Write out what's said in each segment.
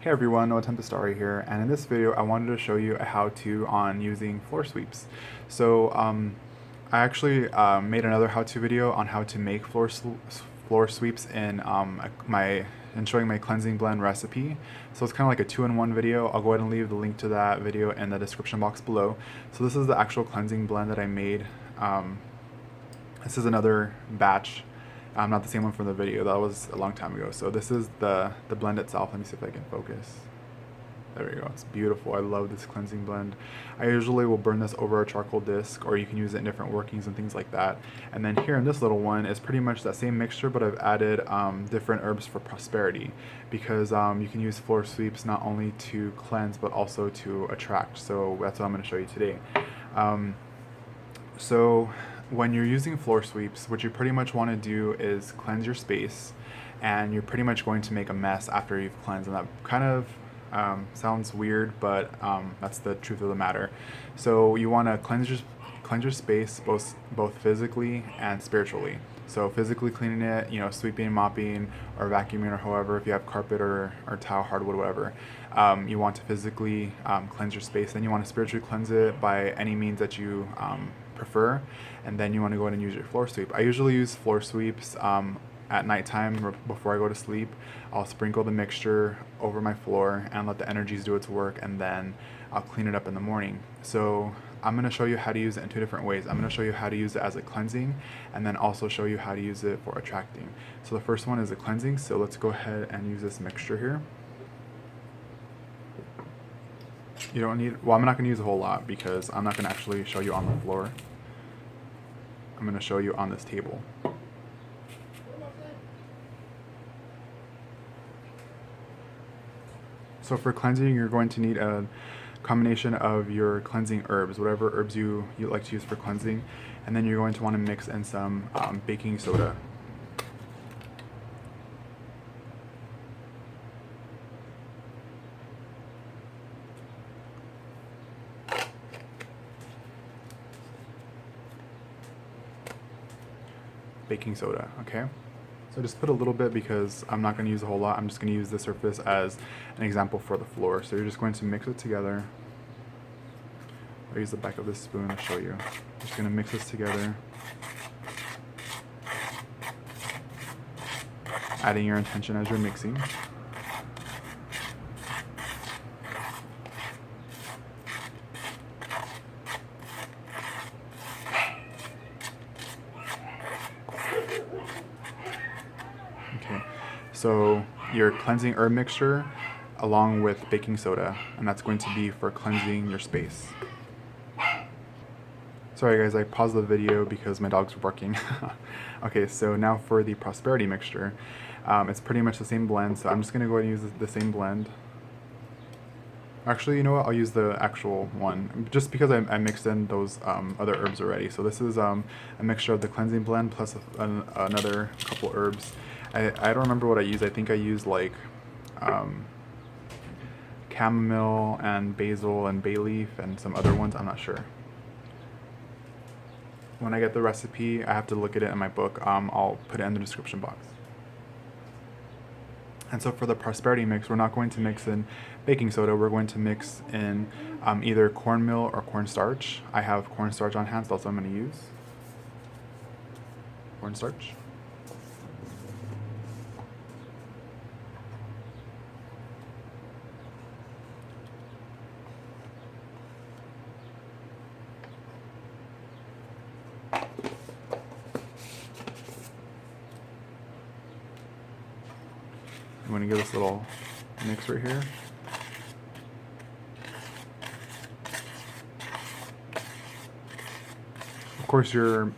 Hey everyone, noah.tempestarii here, and in this video I wanted to show you a how-to on using floor sweeps. So I actually made another how-to video on how to make floor sweeps in showing my cleansing blend recipe. So it's kind of like a two-in-one video. I'll go ahead and leave the link to that video in the description box below. So this is the actual cleansing blend that I made. This is another batch. Not the same one from the video, that was a long time ago. So this is the blend itself. Let me see if I can focus. There we go, it's beautiful. I love this cleansing blend. I usually will burn this over a charcoal disc, or you can use it in different workings and things like that. And then here in this little one is pretty much that same mixture, but I've added different herbs for prosperity, because you can use floor sweeps not only to cleanse but also to attract. So that's what I'm going to show you today. So when you're using floor sweeps, what you pretty much want to do is cleanse your space, and you're pretty much going to make a mess after you've cleansed. And that kind of sounds weird, but that's the truth of the matter. So you want to cleanse your space both physically and spiritually. So physically cleaning it, sweeping, mopping, or vacuuming, or however, if you have carpet or tile, hardwood, whatever, you want to physically cleanse your space. Then you want to spiritually cleanse it by any means that you prefer, and then you want to go ahead and use your floor sweep. I usually use floor sweeps at nighttime before I go to sleep. I'll sprinkle the mixture over my floor and let the energies do its work, and then I'll clean it up in the morning. So I'm going to show you how to use it in two different ways. I'm going to show you how to use it as a cleansing, and then also show you how to use it for attracting. So the first one is a cleansing, so let's go ahead and use this mixture here. You don't need, well, I'm not going to use a whole lot because I'm not going to actually show you on the floor. I'm going to show you on this table. So for cleansing, you're going to need a combination of your cleansing herbs, whatever herbs you like to use for cleansing, and then you're going to want to mix in some baking soda. Baking soda, okay? So just put a little bit because I'm not going to use a whole lot. I'm just going to use the surface as an example for the floor. So you're just going to mix it together. I'll use the back of this spoon to show you. Just going to mix this together. Adding your intention as you're mixing. Okay, so your cleansing herb mixture along with baking soda, and that's going to be for cleansing your space. Sorry guys, I paused the video because my dogs were barking. Okay, so now for the prosperity mixture. It's pretty much the same blend, so I'm just going to go ahead and use the same blend. Actually, you know what? I'll use the actual one, just because I mixed in those other herbs already. So this is a mixture of the cleansing blend plus another couple herbs. I don't remember what I used. I think I used like chamomile and basil and bay leaf and some other ones. I'm not sure. When I get the recipe, I have to look at it in my book. I'll put it in the description box. And so for the prosperity mix, we're not going to mix in baking soda. We're going to mix in either cornmeal or cornstarch. I have cornstarch on hand, so that's what I'm going to use. Cornstarch. I'm going to give this a little mix right here. Of course, your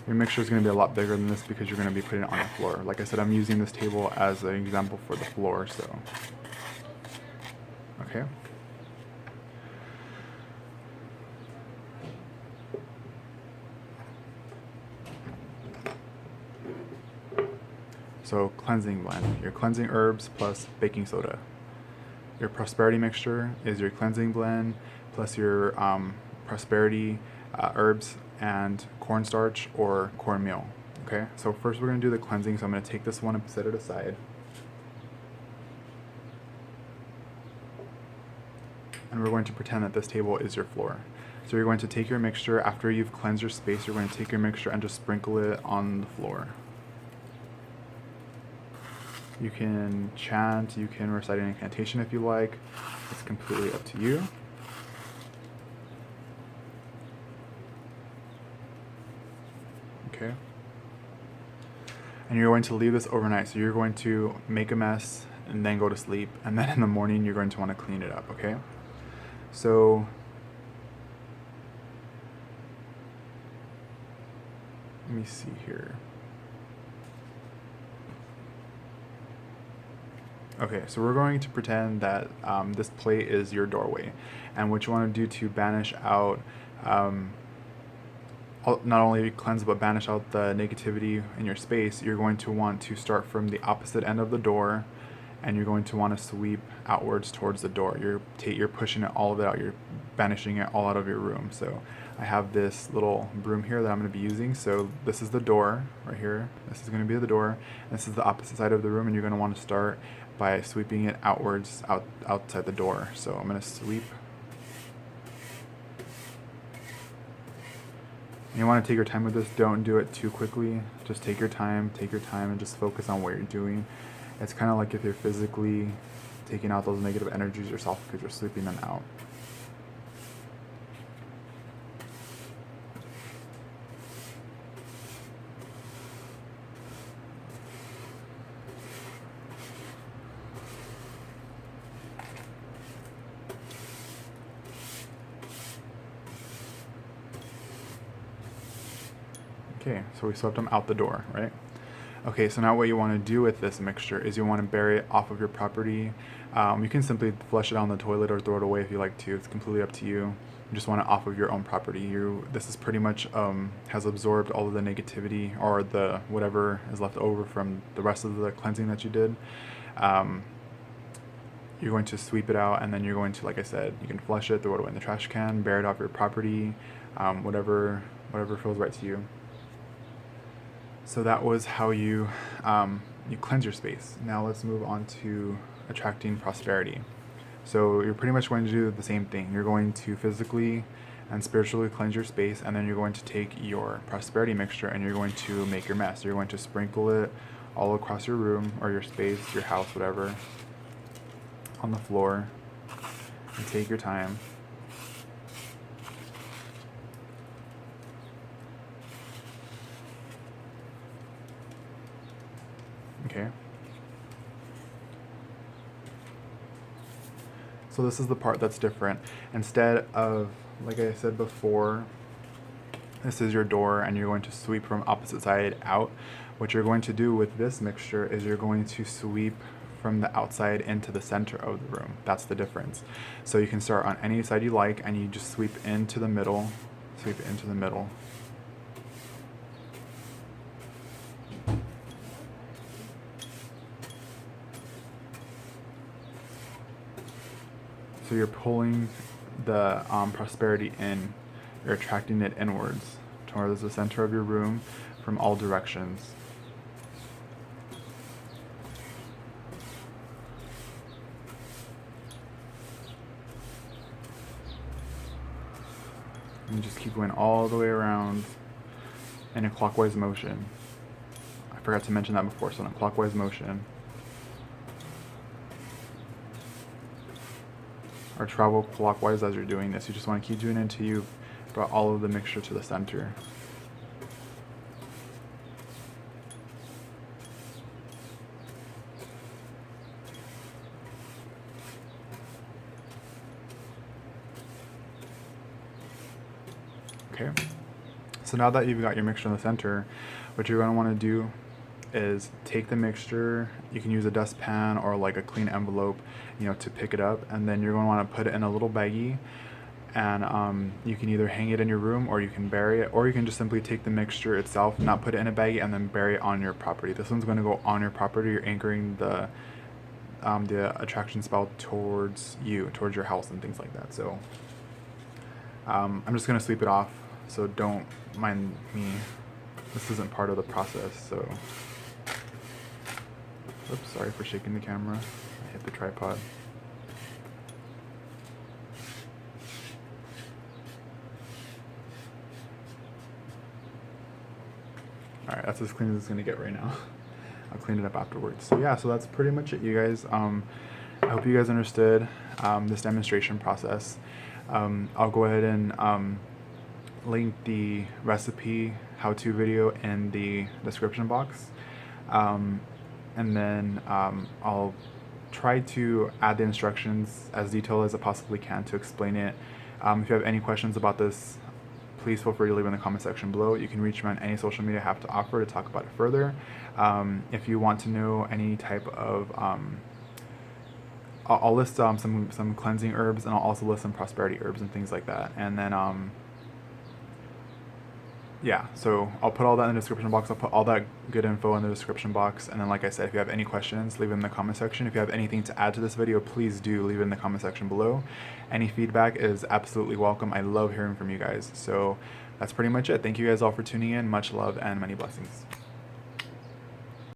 mixture is going to be a lot bigger than this because you're going to be putting it on the floor. Like I said, I'm using this table as an example for the floor, so. Okay. So cleansing blend, your cleansing herbs plus baking soda. Your prosperity mixture is your cleansing blend plus your prosperity herbs and cornstarch or cornmeal. Okay, so first we're going to do the cleansing, so I'm going to take this one and set it aside. and we're going to pretend that this table is your floor. So you're going to take your mixture, after you've cleansed your space, you're going to take your mixture and just sprinkle it on the floor. You can chant, you can recite an incantation if you like. It's completely up to you. Okay. And you're going to leave this overnight. So you're going to make a mess and then go to sleep. And then in the morning, you're going to want to clean it up, okay? So let me see here. Okay, so we're going to pretend that this plate is your doorway. And what you want to do to banish out, not only cleanse but banish out the negativity in your space, you're going to want to start from the opposite end of the door, and you're going to want to sweep outwards towards the door. You're pushing it, all of it out. You're banishing it all out of your room. So I have this little broom here that I'm going to be using. So this is the door right here. This is going to be the door. This is the opposite side of the room, and you're going to want to start by sweeping it outwards outside the door. So I'm going to sweep. You want to take your time with this. Don't do it too quickly. Just take your time, and just focus on what you're doing. It's kind of like if you're physically taking out those negative energies yourself because you're sweeping them out. Okay, so we swept them out the door, right? Okay, so now what you want to do with this mixture is you want to bury it off of your property. You can simply flush it down the toilet or throw it away if you like to. It's completely up to you. You just want it off of your own property. This is pretty much has absorbed all of the negativity or the whatever is left over from the rest of the cleansing that you did. You're going to sweep it out, and then you're going to, like I said, you can flush it, throw it away in the trash can, bury it off your property, whatever feels right to you. So that was how you cleanse your space. Now let's move on to attracting prosperity. So you're pretty much going to do the same thing. You're going to physically and spiritually cleanse your space, and then you're going to take your prosperity mixture and you're going to make your mess. You're going to sprinkle it all across your room or your space, your house, whatever, on the floor, and take your time. Okay. So this is the part that's different. Instead of, like I said before, this is your door and you're going to sweep from opposite side out. What you're going to do with this mixture is you're going to sweep from the outside into the center of the room. That's the difference. So you can start on any side you like and you just sweep into the middle, sweep into the middle. So you're pulling the prosperity in, you're attracting it inwards towards the center of your room from all directions. And just keep going all the way around in a clockwise motion. I forgot to mention that before, so in a clockwise motion. Or travel clockwise as you're doing this. You just want to keep doing it until you've brought all of the mixture to the center. Okay, so now that you've got your mixture in the center, what you're going to want to do is take the mixture. You can use a dustpan or like a clean envelope, to pick it up, and then you're going to want to put it in a little baggie, and you can either hang it in your room or you can bury it, or you can just simply take the mixture itself, not put it in a baggie, and then bury it on your property. This one's going to go on your property. You're anchoring the attraction spell towards you, towards your house and things like that. So I'm just going to sweep it off, so don't mind me. This isn't part of the process, so oops, sorry for shaking the camera. I hit the tripod. Alright, that's as clean as it's gonna get right now. I'll clean it up afterwards. So yeah, so that's pretty much it, you guys. I hope you guys understood this demonstration process. I'll go ahead and link the recipe how-to video in the description box. And then I'll try to add the instructions as detailed as I possibly can to explain it. If you have any questions about this, please feel free to leave in the comment section below. You can reach me on any social media I have to offer to talk about it further. If you want to know any type of, I'll list some cleansing herbs, and I'll also list some prosperity herbs and things like that. And then yeah, so I'll put all that in the description box. I'll put all that good info in the description box. And then, like I said, if you have any questions, leave them in the comment section. If you have anything to add to this video, please do leave it in the comment section below. Any feedback is absolutely welcome. I love hearing from you guys. So that's pretty much it. Thank you guys all for tuning in. Much love and many blessings.